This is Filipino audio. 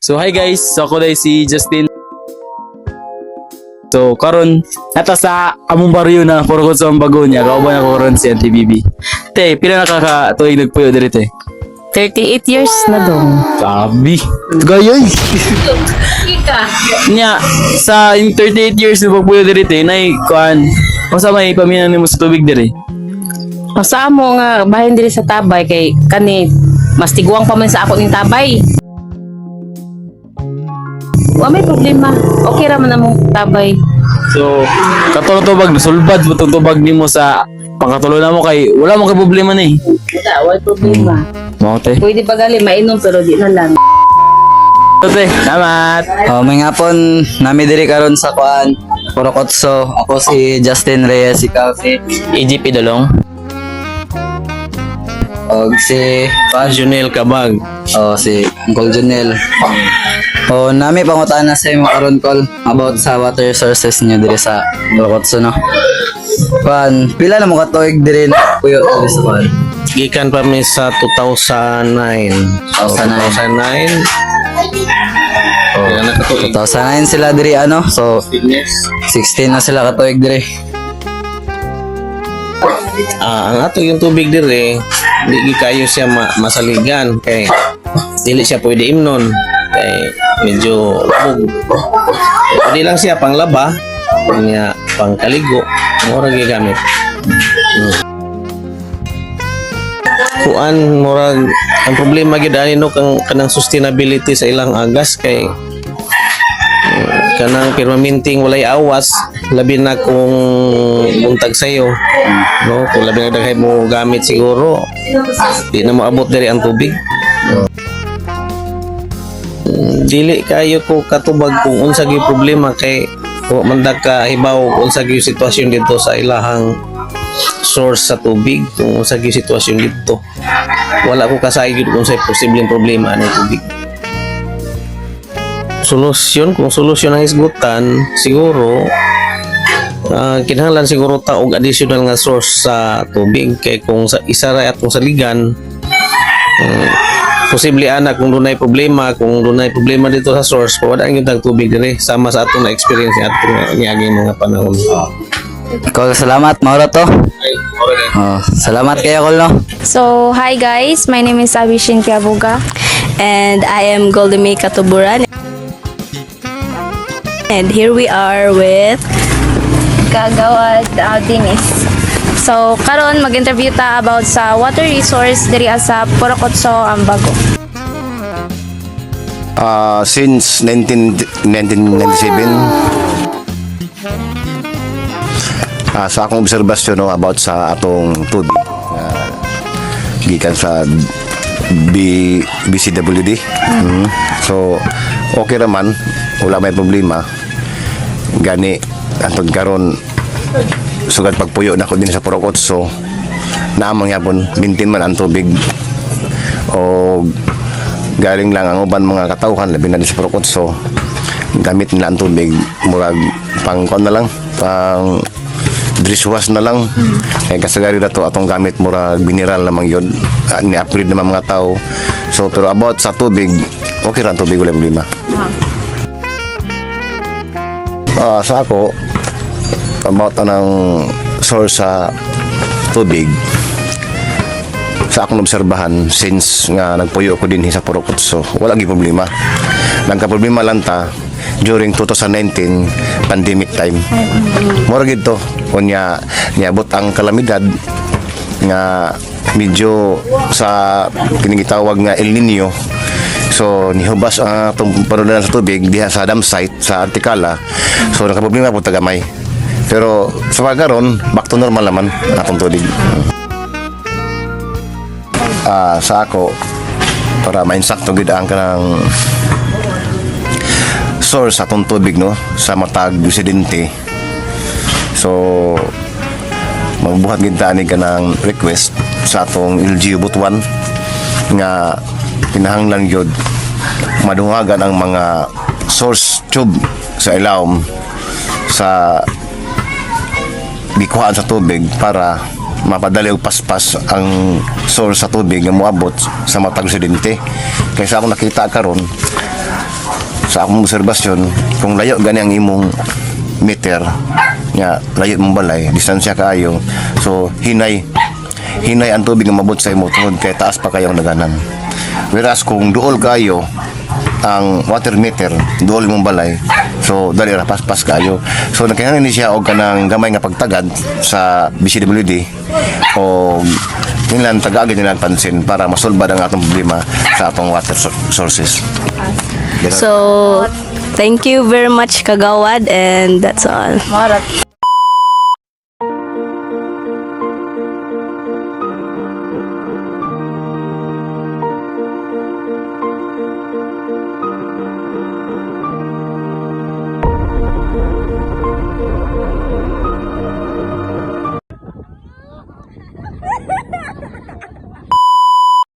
So hi guys, so ako dahil si Justin. So karon nata sa among baryo na puro ko sa bago niya, kauban ako karon si Auntie Bibi. Te, pila nakakatuig nagpuyo diri te? 38 years na dong. Sabi. Gayay. Nya sa 38 years na pagpuyo diri te, nay kuan. Unsa may pamilya nimo sa tubig diri? Sa amo nga bahin diri sa Tabay kay kani mas tiguang pa man sa ako ning Tabay. Wa may problema. Okay ra man among Tabay. So katong tubag nasulbad mo tong tubag nimo sa pangkatulo na mo kay wala mo kay problema ni. Wala problema. Mo te. Pwede pa gali mainom pero di na lang. Te, salamat. May ngapon nami diri karon sa kuan Porokotso. Ako si Justin Reyes, ikaw si EGP Dolong. og si Junel Kabag. si Uncle Junel. Nami pangutana sa imo karon call about sa water resources niyo diri sa Porokotso no. Kuan, pila na mo katuig diri na puyo diri sa kuan? Gikan pa mi sa 2009. 2009. Kaya nakatuig. 2009 sila diri ano. So 16 na sila katuig diri. Ang ato yung tubig dire, di kayo siya masaligan kay dili siya pwede imnon kay medyo labog. Pwede lang siya panglaba, niya pangkaligo, mura gigamit. Kuan murag ang problema gid ani no kanang sustainability sa ilang agas kay kanang permanenting walay awas labi na kung buntag sayo no kung labi na daghay mo gamit siguro di na moabot diri ang tubig. Dili kayo ko katubag kung unsa gyud problema kay wa man ka hibaw unsa gyud sitwasyon dito sa ilahang source sa tubig kung unsa gyud sitwasyon dito. Wala ko kasay gyud kung sa posibleng problema ng tubig. Solusyon, kung solusyon ang isgutan, siguro kinahanglan siguro ta og additional nga source sa tubig kay kung sa isa ra atong saligan posible ana kung dunay problema dito sa source wala ang tag tubig dire sama sa atong na experience ni atong niaging mga panahon. Call, salamat maura to. Salamat kayo call no. So, hi guys, my name is Abishin Kiabuga and I am Goldemay Katuburan. And here we are with Kagawad Dinis. So, karon mag-interview ta about sa water resource diri sa Porokotso, Ambago. Since 1997 sa akong obserbasyon no, about sa atong tubig gikan sa BCWD. So okay naman, wala may problema gani antod karon sugad pagpuyo na ko din sa Porokotso naamang yapon bintin man ang tubig o galing lang ang uban mga katawhan labi na din sa Porokotso gamit nila ang tubig murag pang kon na lang pang dishwash na lang kaya kasagari na to atong gamit murag mineral namang yun ni-upgrade naman mga tao so pero about sa tubig okay ra ang tubig wala problema. Sa ako about ng source sa tubig sa akong obserbahan since nga nagpuyo ko din sa Porokotso wala gyud problema nagka-problema lang ta during 2019 pandemic time mura gid to kunya niabot ang kalamidad nga medyo sa kining gitawag nga El Nino. So nihubas ang atong panulan sa tubig diha sa dam site sa Antikala. So nakaproblema po tagamay. Pero sa pagkaron back to normal naman atong tubig. Sa ako para mainsakto gid ang kanang source atong tubig no sa matag residente. So magbuhat gid ta ani kanang request sa atong LGU Butuan nga kinahanglan gyud madungagan ang mga source tube sa ilawom sa bikuhaan sa tubig para mapadali og paspas ang source sa tubig nga moabot sa matag residente. Kaysa ako nakita karon sa akong obserbasyon, kung layo gani ang imong meter, nga layo mong balay, distansya kaayo, so hinay ang tubig nga mabot sa imo tungod kay taas pa kayo ang naganan. Whereas kung duol kayo ang water meter, duol mong balay, so dali ra pas kayo. So nagkailangan ni siya og kanang gamay nga pagtagad sa BCWD o nilang tagaagad nilang pansin para masolba ang atong problema sa atong water sources. So, thank you very much, Kagawad, and that's all. Marat.